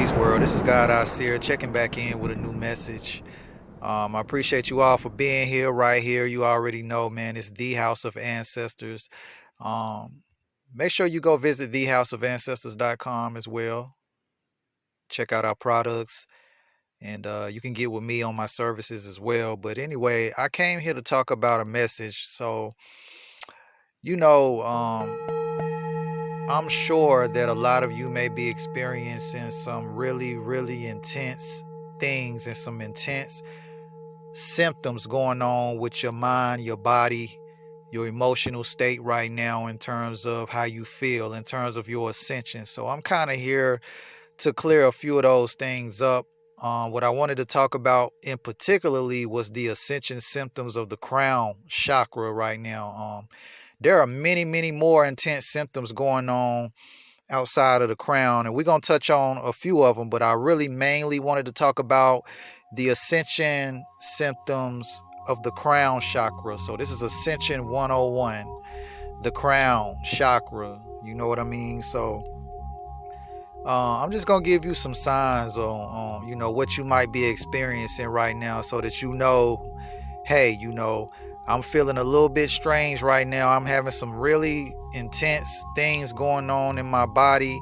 Peace world, this is God Seer checking back in with a new message. I appreciate you all for being here, right here. You already know, man, it's the House of Ancestors. Um, Make sure you go visit thehouseofancestors.com as well. Check out our products, and you can get with me on my services as well. But anyway, I came here to talk about a message. So, you know, I'm sure that a lot of you may be experiencing some really, really intense things and some intense symptoms going on with your mind, your body, your emotional state right now in terms of how you feel, in terms of your ascension. So I'm kind of here to clear a few of those things up. What I wanted to talk about in particularly was the ascension symptoms of the crown chakra right now. There are many, many more intense symptoms going on outside of the crown, and we're going to touch on a few of them, but I really mainly wanted to talk about the ascension symptoms of the crown chakra. So this is Ascension 101, the crown chakra. You know what I mean? So I'm just going to give you some signs on what you might be experiencing right now, so that hey, I'm feeling a little bit strange right now. I'm having some really intense things going on in my body.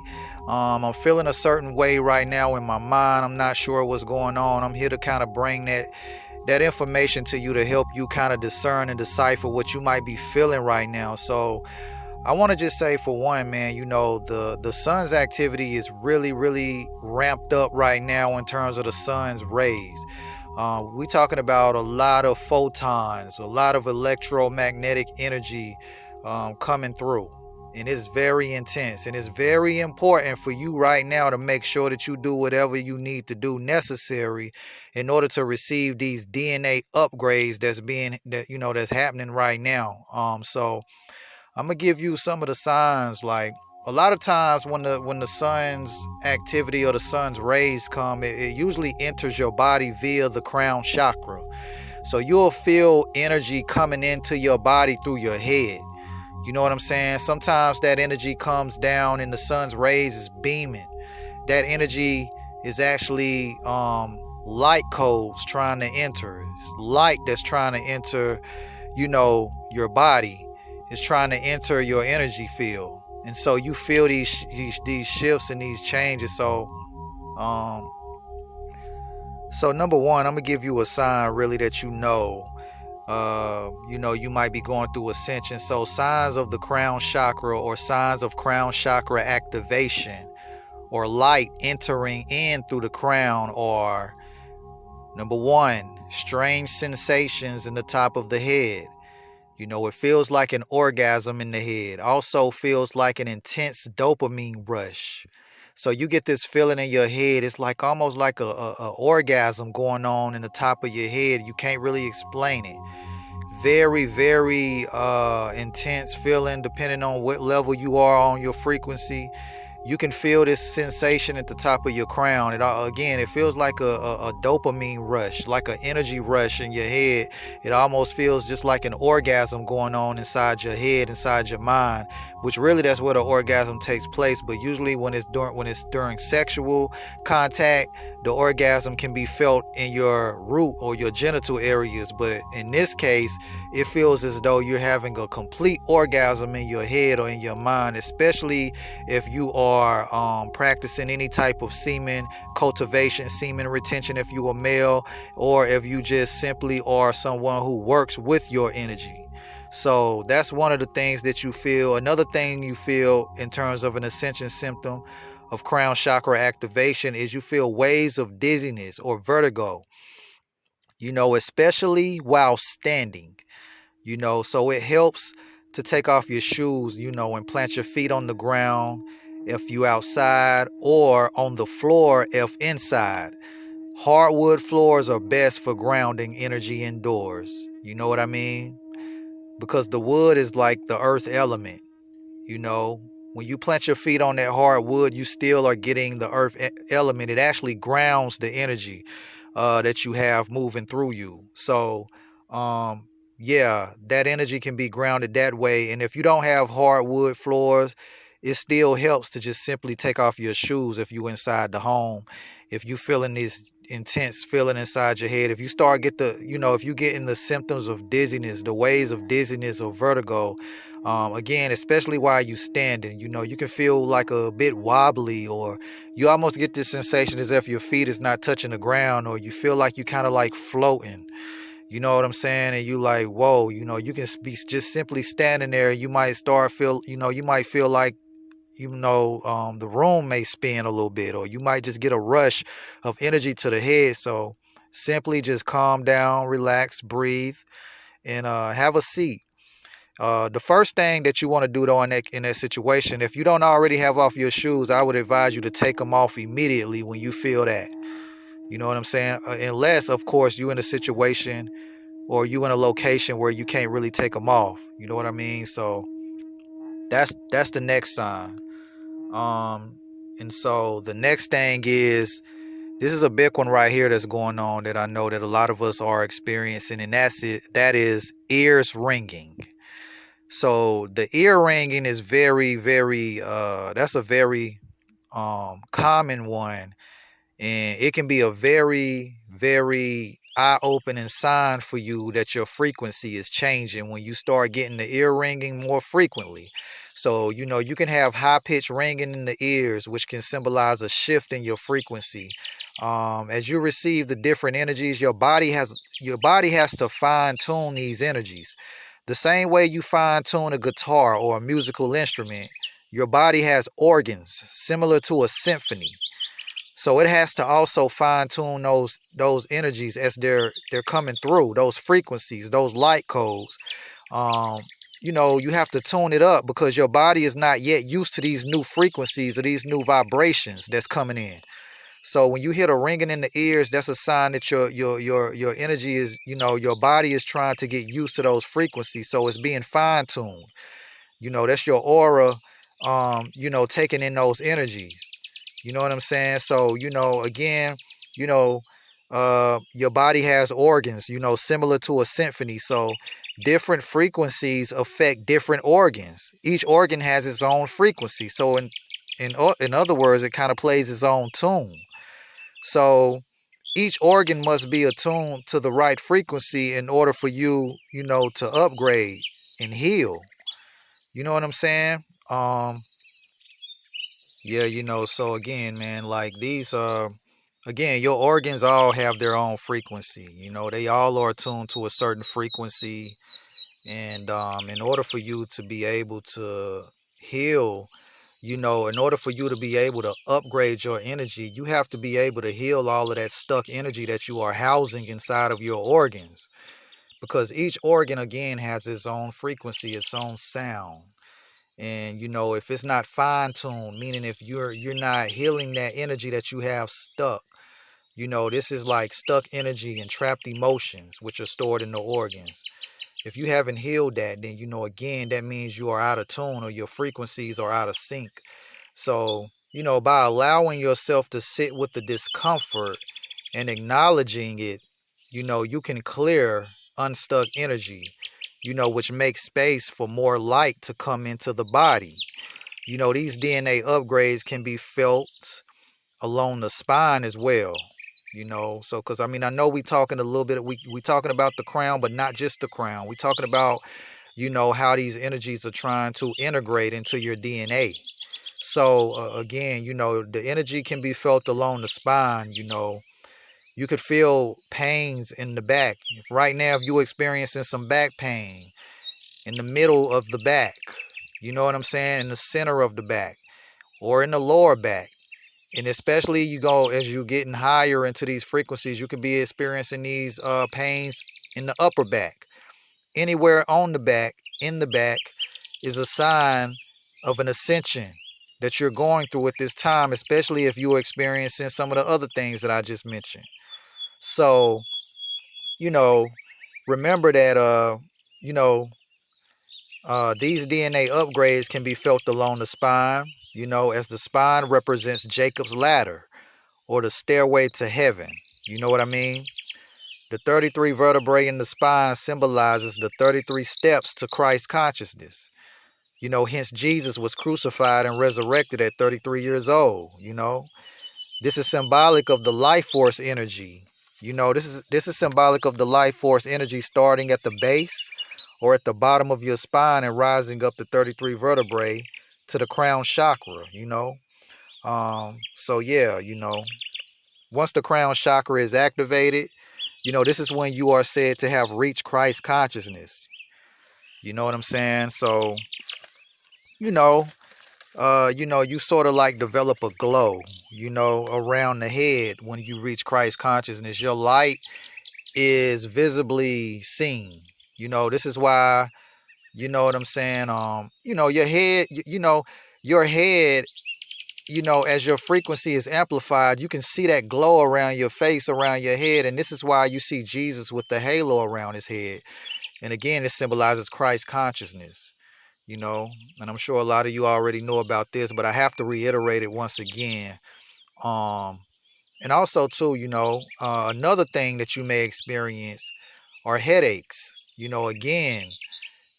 I'm feeling a certain way right now in my mind. I'm not sure what's going on. I'm here to kind of bring that information to you to help you kind of discern and decipher what you might be feeling right now. So I want to just say, for one, man, the sun's activity is really, really ramped up right now in terms of the sun's rays. We're talking about a lot of photons, a lot of electromagnetic energy coming through. And it's very intense. And it's very important for you right now to make sure that you do whatever you need to do necessary in order to receive these DNA upgrades that's happening right now. So I'm gonna give you some of the signs. Like, a lot of times when the sun's activity or the sun's rays come, it usually enters your body via the crown chakra. So you'll feel energy coming into your body through your head. You know what I'm saying? Sometimes that energy comes down and the sun's rays is beaming. That energy is actually light codes trying to enter. It's light that's trying to enter, your body. Is trying to enter your energy field, and so you feel these shifts and these changes. Um, so number one, I'm gonna give you a sign really that you might be going through ascension. So signs of the crown chakra, or signs of crown chakra activation, or light entering in through the crown, are: number one, strange sensations in the top of the head. It feels like an orgasm in the head. Also feels like an intense dopamine rush. So you get this feeling in your head. It's like almost like a orgasm going on in the top of your head. You can't really explain it. Very, very intense feeling, depending on what level you are on your frequency. You can feel this sensation at the top of your crown. It feels like a dopamine rush, like an energy rush in your head. It almost feels just like an orgasm going on inside your head, inside your mind, which really that's where the orgasm takes place. But usually when it's during sexual contact, the orgasm can be felt in your root or your genital areas. But in this case, it feels as though you're having a complete orgasm in your head or in your mind, especially if you are practicing any type of semen cultivation, semen retention if you are male, or if you just simply are someone who works with your energy. So that's one of the things that you feel. Another thing you feel in terms of an ascension symptom of crown chakra activation is you feel waves of dizziness or vertigo, especially while standing. So it helps to take off your shoes, and plant your feet on the ground if you outside, or on the floor if inside. Hardwood floors are best for grounding energy indoors. You know what I mean? Because the wood is like the earth element. When you plant your feet on that hardwood, you still are getting the earth element. It actually grounds the energy that you have moving through you. So, yeah, that energy can be grounded that way. And if you don't have hardwood floors, it still helps to just simply take off your shoes if you inside the home. If you feeling this intense feeling inside your head, if you start get the, if you get in the symptoms of dizziness, the waves of dizziness or vertigo, again, especially while you standing, you can feel like a bit wobbly, or you almost get this sensation as if your feet is not touching the ground, or you feel like you kind of like floating. You know what I'm saying? And you like, whoa, you can be just simply standing there. You might start feel, you might feel like, the room may spin a little bit, or you might just get a rush of energy to the head. So simply just calm down, relax, breathe, and have a seat. The first thing that you want to do though in that situation, if you don't already have off your shoes, I would advise you to take them off immediately when you feel that. You know what I'm saying? Unless, of course, you in a situation or you in a location where you can't really take them off. You know what I mean? So that's the next sign. And so the next thing is, this is a big one right here that's going on that I know that a lot of us are experiencing, and that's it. That is ears ringing. So the ear ringing is very, very, that's a very common one. And it can be a very, very eye-opening sign for you that your frequency is changing when you start getting the ear ringing more frequently. So, you can have high-pitched ringing in the ears, which can symbolize a shift in your frequency. As you receive the different energies, your body has to fine-tune these energies. The same way you fine-tune a guitar or a musical instrument, your body has organs similar to a symphony. So it has to also fine tune those energies as they're coming through, those frequencies, those light codes. Um, you have to tune it up because your body is not yet used to these new frequencies or these new vibrations that's coming in. So when you hear the ringing in the ears, that's a sign that your energy is, your body is trying to get used to those frequencies. So it's being fine tuned. That's your aura, taking in those energies. You know what I'm saying? So, again, you know, your body has organs, similar to a symphony. So different frequencies affect different organs. Each organ has its own frequency. So in other words, it kind of plays its own tune. So each organ must be attuned to the right frequency in order for you, to upgrade and heal. You know what I'm saying? Um, Yeah, so again, man, like these again, your organs all have their own frequency. They all are attuned to a certain frequency. And in order for you to be able to heal, in order for you to be able to upgrade your energy, you have to be able to heal all of that stuck energy that you are housing inside of your organs. Because each organ again has its own frequency, its own sound. And if it's not fine-tuned, meaning if you're not healing that energy that you have stuck, this is like stuck energy and trapped emotions which are stored in the organs. If you haven't healed that, then again, that means you are out of tune or your frequencies are out of sync. So by allowing yourself to sit with the discomfort and acknowledging it, you can clear unstuck energy, which makes space for more light to come into the body. These DNA upgrades can be felt along the spine as well. So because I know we talking a little bit, we talking about the crown, but not just the crown. We talking about, how these energies are trying to integrate into your DNA. So again, the energy can be felt along the spine. You could feel pains in the back. If right now, if you're experiencing some back pain in the middle of the back, you know what I'm saying, in the center of the back or in the lower back. And especially as you getting higher into these frequencies, you could be experiencing these pains in the upper back. Anywhere on the back, in the back, is a sign of an ascension that you're going through at this time, especially if you're experiencing some of the other things that I just mentioned. So, remember that, these DNA upgrades can be felt along the spine, as the spine represents Jacob's ladder or the stairway to heaven. You know what I mean? The 33 vertebrae in the spine symbolizes the 33 steps to Christ consciousness. Hence Jesus was crucified and resurrected at 33 years old. This is symbolic of the life force energy. This is symbolic of the life force energy starting at the base or at the bottom of your spine and rising up the 33 vertebrae to the crown chakra. So yeah, once the crown chakra is activated, this is when you are said to have reached Christ consciousness. You know what I'm saying? So, you know, you sort of like develop a glow, around the head when you reach Christ consciousness. Your light is visibly seen. This is why, you know what I'm saying? Your head, your head, as your frequency is amplified, you can see that glow around your face, around your head. And this is why you see Jesus with the halo around his head. And again, it symbolizes Christ consciousness, and I'm sure a lot of you already know about this, but I have to reiterate it once again. And also too, another thing that you may experience are headaches. Again,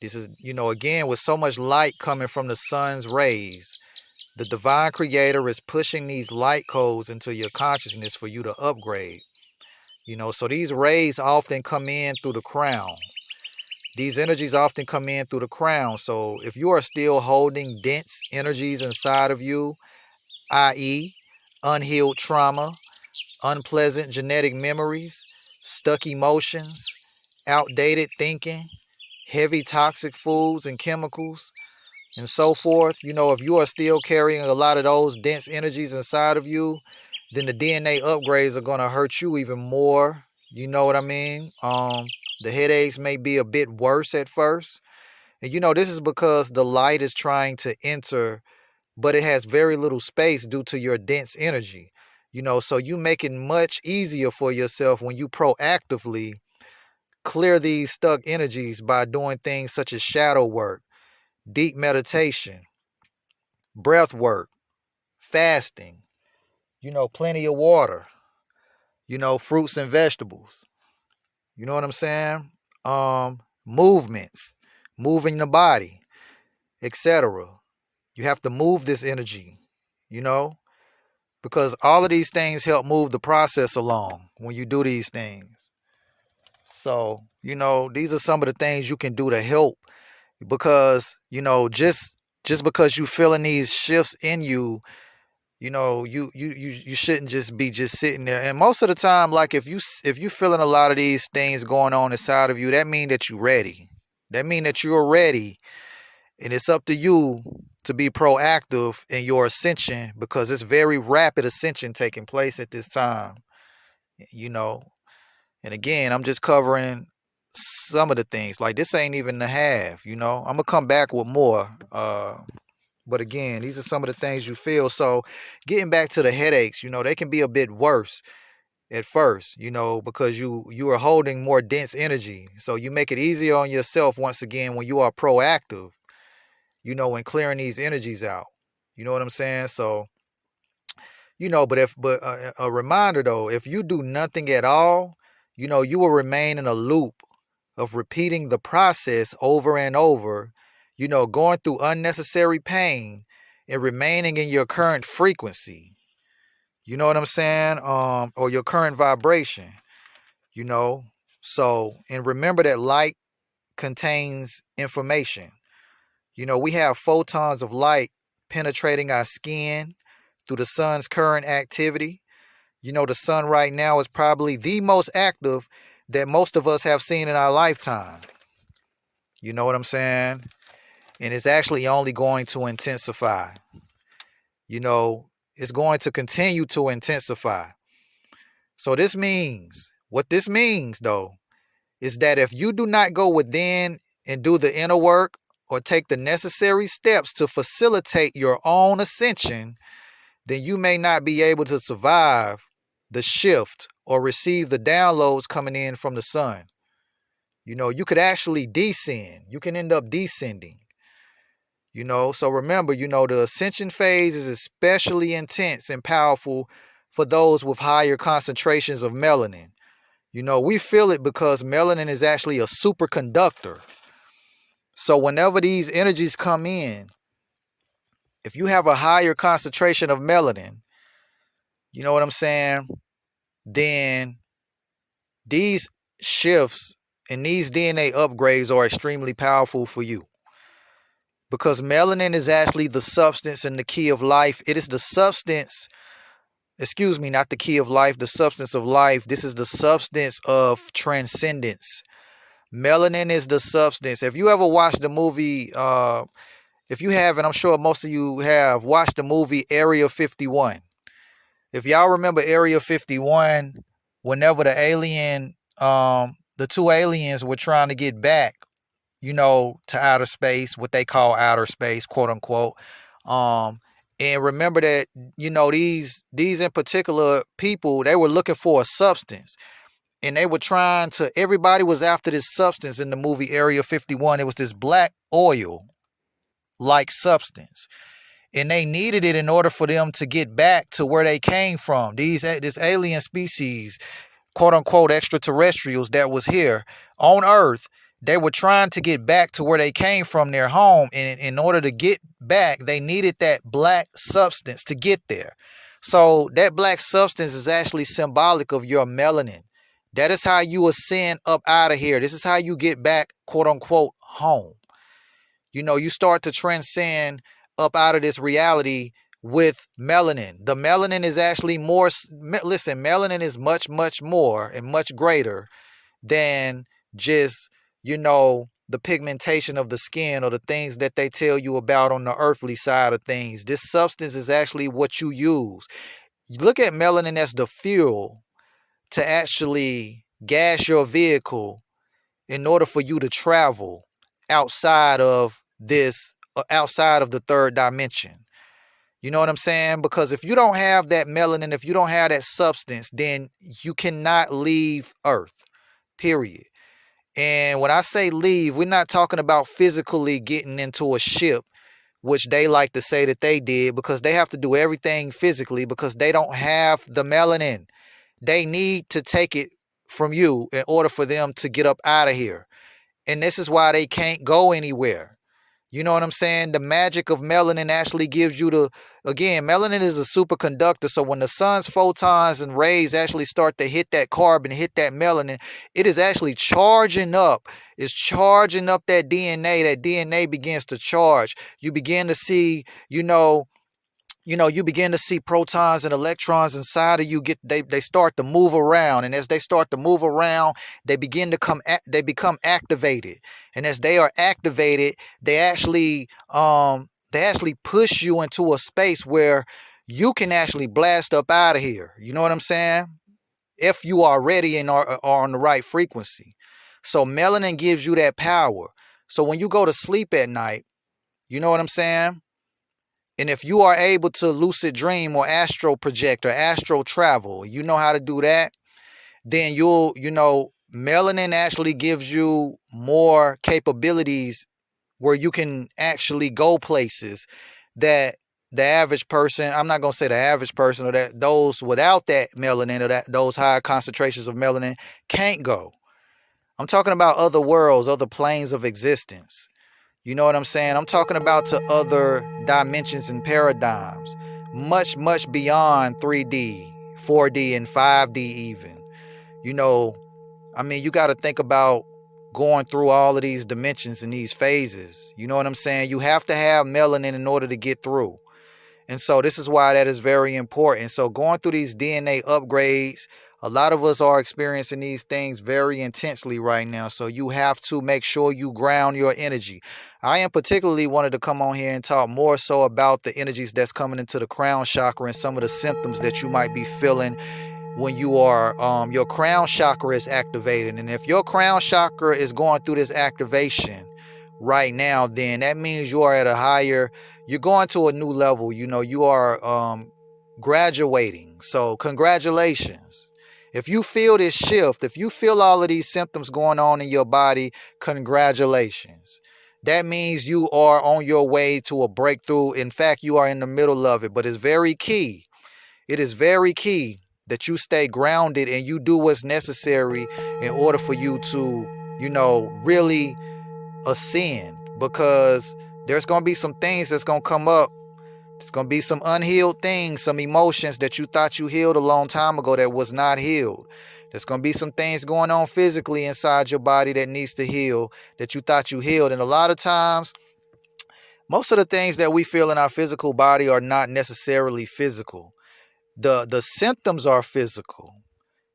this is, again, with so much light coming from the sun's rays, the divine creator is pushing these light codes into your consciousness for you to upgrade. So these rays often come in through the crown. These energies often come in through the crown. So if you are still holding dense energies inside of you, i.e., unhealed trauma, unpleasant genetic memories, stuck emotions, outdated thinking, heavy toxic foods and chemicals, and so forth, if you are still carrying a lot of those dense energies inside of you, then the DNA upgrades are going to hurt you even more. You know what I mean? The headaches may be a bit worse at first. And this is because the light is trying to enter, but it has very little space due to your dense energy. So you make it much easier for yourself when you proactively clear these stuck energies by doing things such as shadow work, deep meditation, breath work, fasting, plenty of water, fruits and vegetables. You know what I'm saying? Movements, moving the body, etc. You have to move this energy, because all of these things help move the process along when you do these things. So, these are some of the things you can do to help, because, just because you feeling these shifts in you, you shouldn't just be just sitting there. And most of the time, like if you feeling a lot of these things going on inside of you, that mean that you're ready. That mean that you're ready. And it's up to you to be proactive in your ascension, because it's very rapid ascension taking place at this time. And again, I'm just covering some of the things. Like, this ain't even the half. I'm gonna come back with more. But again, these are some of the things you feel. So getting back to the headaches, they can be a bit worse at first, because you are holding more dense energy. So you make it easier on yourself once again when you are proactive, when clearing these energies out. You know what I'm saying? So, but a reminder though, if you do nothing at all, you will remain in a loop of repeating the process over and over, going through unnecessary pain and remaining in your current frequency. You know what I'm saying? Or your current vibration, you know. So, and remember that light contains information. We have photons of light penetrating our skin through the sun's current activity. The sun right now is probably the most active that most of us have seen in our lifetime. You know what I'm saying? And it's actually only going to intensify. It's going to continue to intensify. So what this means though, is that if you do not go within and do the inner work or take the necessary steps to facilitate your own ascension, then you may not be able to survive the shift or receive the downloads coming in from the sun. You could actually descend. You can end up descending. So remember, the ascension phase is especially intense and powerful for those with higher concentrations of melanin. We feel it because melanin is actually a superconductor. So whenever these energies come in, if you have a higher concentration of melanin, you know what I'm saying, then these shifts and these DNA upgrades are extremely powerful for you. Because melanin is actually the substance and the key of life. It is the substance, excuse me, not the key of life, the substance of life. This is the substance of transcendence. Melanin is the substance. If you ever watched the movie, if you haven't, I'm sure most of you have watched the movie Area 51. If y'all remember Area 51, whenever the two aliens were trying to get back, to outer space, what they call outer space, quote unquote. Um, and remember that, these in particular people, they were looking for a substance. And they were everybody was after this substance in the movie Area 51. It was this black oil like substance. And they needed it in order for them to get back to where they came from. This alien species, quote unquote extraterrestrials that was here on Earth, they were trying to get back to where they came from, their home. And in order to get back, they needed that black substance to get there. So that black substance is actually symbolic of your melanin. That is how you ascend up out of here. This is how you get back, quote unquote, home. You start to transcend up out of this reality with melanin. The melanin is actually more, listen, melanin is much, much more and much greater than just, the pigmentation of the skin or the things that they tell you about on the earthly side of things. This substance is actually what you use. You look at melanin as the fuel to actually gas your vehicle in order for you to travel outside of outside of the third dimension. You know what I'm saying? Because if you don't have that melanin, if you don't have that substance, then you cannot leave Earth, period. And when I say leave, we're not talking about physically getting into a ship, which they like to say that they did, because they have to do everything physically because they don't have the melanin. They need to take it from you in order for them to get up out of here. And this is why they can't go anywhere. You know what I'm saying? The magic of melanin actually gives you melanin is a superconductor. So when the sun's photons and rays actually start to hit that carbon, hit that melanin, it is actually charging up. It's charging up that DNA. That DNA begins to charge. You begin to see, you begin to see protons and electrons inside of you they start to move around, and as they start to move around, they become activated, and as they are activated, they actually push you into a space where you can actually blast up out of here. You know what I'm saying? If you are ready and are on the right frequency. So melanin gives you that power. So when you go to sleep at night, you know what I'm saying? And if you are able to lucid dream or astral project or astral travel, you know how to do that, then melanin actually gives you more capabilities where you can actually go places that the average person, I'm not going to say the average person, or that those without that melanin or those higher concentrations of melanin can't go. I'm talking about other worlds, other planes of existence. You know what I'm saying? I'm talking about to other dimensions and paradigms, much, much beyond 3D, 4D, and 5D even. You got to think about going through all of these dimensions and these phases. You know what I'm saying? You have to have melanin in order to get through. And so this is why that is very important. So going through these DNA upgrades, a lot of us are experiencing these things very intensely right now. So you have to make sure you ground your energy. I am particularly wanted to come on here and talk more so about the energies that's coming into the crown chakra and some of the symptoms that you might be feeling when you are your crown chakra is activated. And if your crown chakra is going through this activation right now, then that means you are at you're going to a new level. You are graduating. So congratulations. If you feel this shift, if you feel all of these symptoms going on in your body, congratulations. That means you are on your way to a breakthrough. In fact, you are in the middle of it, but it's very key. It is very key that you stay grounded and you do what's necessary in order for you to, really ascend. because there's going to be some things that's going to come up. It's going to be some unhealed things, some emotions that you thought you healed a long time ago that was not healed. There's going to be some things going on physically inside your body that needs to heal, that you thought you healed. And a lot of times, most of the things that we feel in our physical body are not necessarily physical. The symptoms are physical,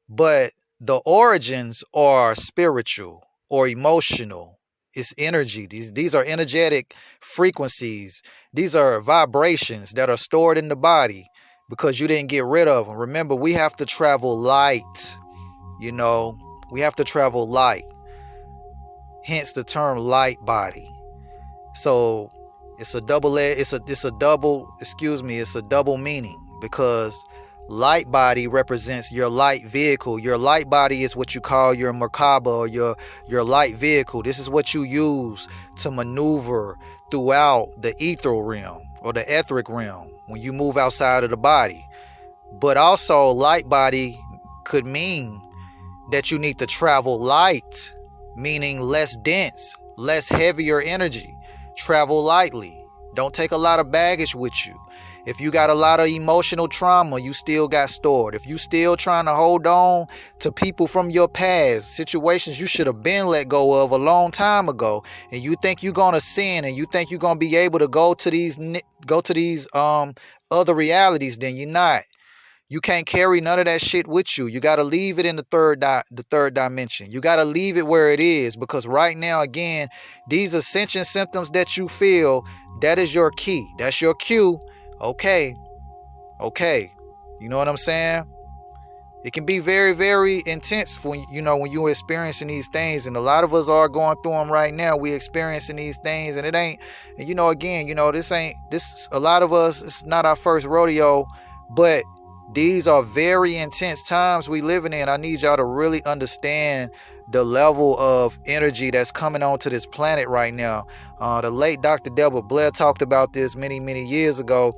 but the origins are spiritual or emotional. It's energy. These are energetic frequencies. These are vibrations that are stored in the body because you didn't get rid of them. Remember, we have to travel light. We have to travel light. Hence the term light body. So it's a double meaning, because light body represents your light vehicle. Your light body is what you call your Merkaba, or your light vehicle. This is what you use to maneuver throughout the ethereal realm or the etheric realm when you move outside of the body. But also, light body could mean that you need to travel light, meaning less dense, less heavier energy. Travel lightly. Don't take a lot of baggage with you. If you got a lot of emotional trauma, you still got stored. If you still trying to hold on to people from your past, situations you should have been let go of a long time ago, and you think you're gonna sin, and you think you're gonna be able to go to these other realities, then you're not. You can't carry none of that shit with you. You got to leave it in the third dimension. You got to leave it where it is, because right now, again, these ascension symptoms that you feel, that is your key. That's your cue. Okay. You know what I'm saying? It can be very, very intense when you're experiencing these things, and a lot of us are going through them right now. We're experiencing these things, and it ain't, and this. A lot of us, it's not our first rodeo, but these are very intense times we living in. I need y'all to really understand the level of energy that's coming onto this planet right now. The late Dr. Delbert Blair talked about this many, many years ago.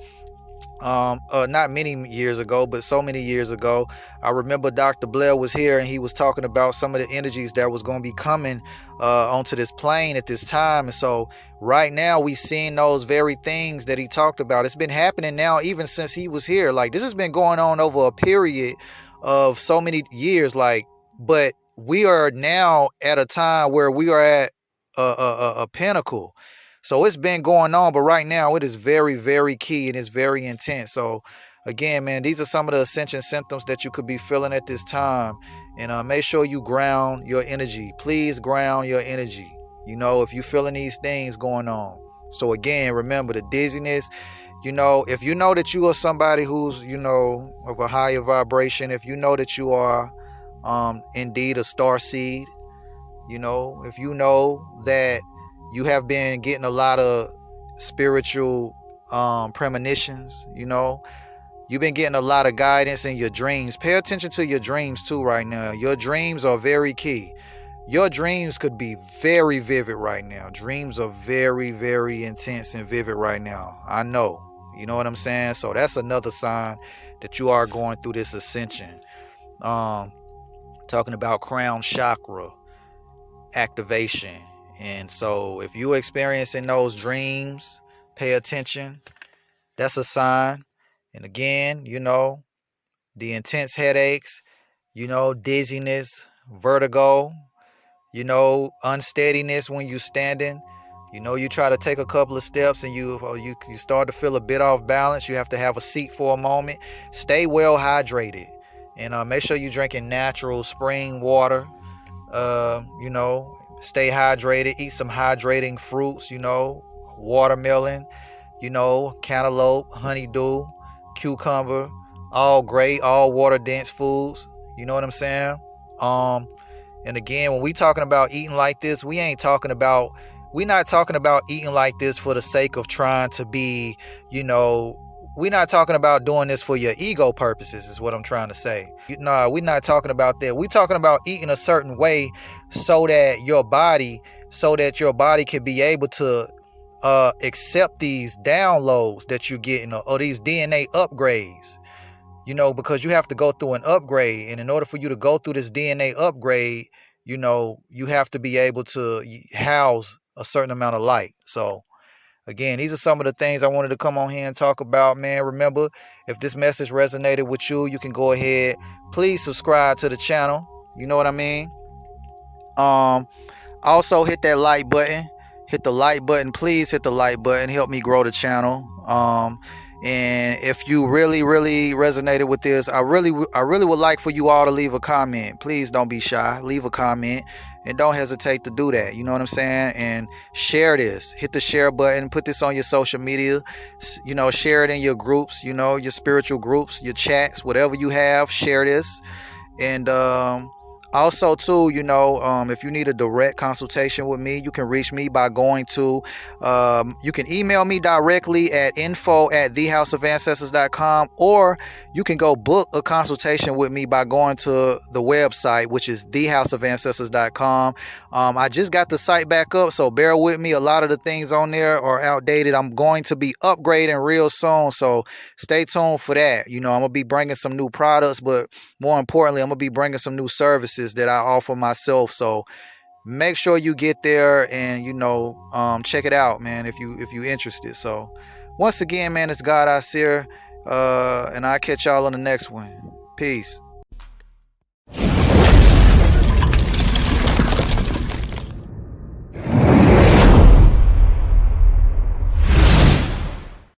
Not many years ago, but so many years ago. I remember Dr. Blair was here, and he was talking about some of the energies that was going to be coming onto this plane at this time. And so right now we seeing those very things that he talked about. It's been happening now even since he was here. Like, this has been going on over a period of so many years. But we are now at a time where we are at a pinnacle. So it's been going on, but right now it is very, very key, and it's very intense. So again, man, these are some of the ascension symptoms that you could be feeling at this time. And make sure you ground your energy. Please ground your energy, if you're feeling these things going on. So again, remember the dizziness. If you know that you are somebody who's, of a higher vibration, if you know that you are indeed a star seed, if you know that you have been getting a lot of spiritual premonitions, you've been getting a lot of guidance in your dreams. Pay attention to your dreams too right now. Your dreams are very key. Your dreams could be very vivid right now. Dreams are very, very intense and vivid right now. I know. You know what I'm saying? So that's another sign that you are going through this ascension. Talking about crown chakra activation. And so if you're experiencing those dreams, pay attention. That's a sign. And again, the intense headaches, dizziness, vertigo, unsteadiness when you're standing. You try to take a couple of steps and you start to feel a bit off balance. You have to have a seat for a moment. Stay well hydrated. And make sure you're drinking natural spring water. Stay hydrated. Eat some hydrating fruits, watermelon, cantaloupe, honeydew, cucumber, all great, all water dense foods. You know what I'm saying? And again, when we talking about eating like this, we're not talking about eating like this for the sake of trying to be, we're not talking about doing this for your ego purposes, is what I'm trying to say. No, we're not talking about that. We're talking about eating a certain way so that your body can be able to accept these downloads that you're getting, or these DNA upgrades. Because you have to go through an upgrade, and in order for you to go through this DNA upgrade, you have to be able to house a certain amount of light. So again, these are some of the things I wanted to come on here and talk about, man. Remember, if this message resonated with you, you can go ahead. Please subscribe to the channel. You know what I mean? Also hit that like button. Hit the like button. Please hit the like button. Help me grow the channel. And if you really, really resonated with this, I really would like for you all to leave a comment. Please don't be shy. Leave a comment and don't hesitate to do that. You know what I'm saying? And share this. Hit the share button. Put this on your social media. You know, share it in your groups. You know, your spiritual groups, your chats, whatever you have. Share this. And also, too, you know, if you need a direct consultation with me, you can reach me by going to, you can email me directly at info@thehouseofancestors.com, or you can go book a consultation with me by going to the website, which is thehouseofancestors.com. I just got the site back up, so bear with me. A lot of the things on there are outdated. I'm going to be upgrading real soon, so stay tuned for that. You know, I'm going to be bringing some new products, but more importantly, I'm going to be bringing some new services that I offer myself. So make sure you get there and, you know, check it out, man, if you interested. So once again, man, it's God I Seer, and I'll catch y'all on the next one. Peace.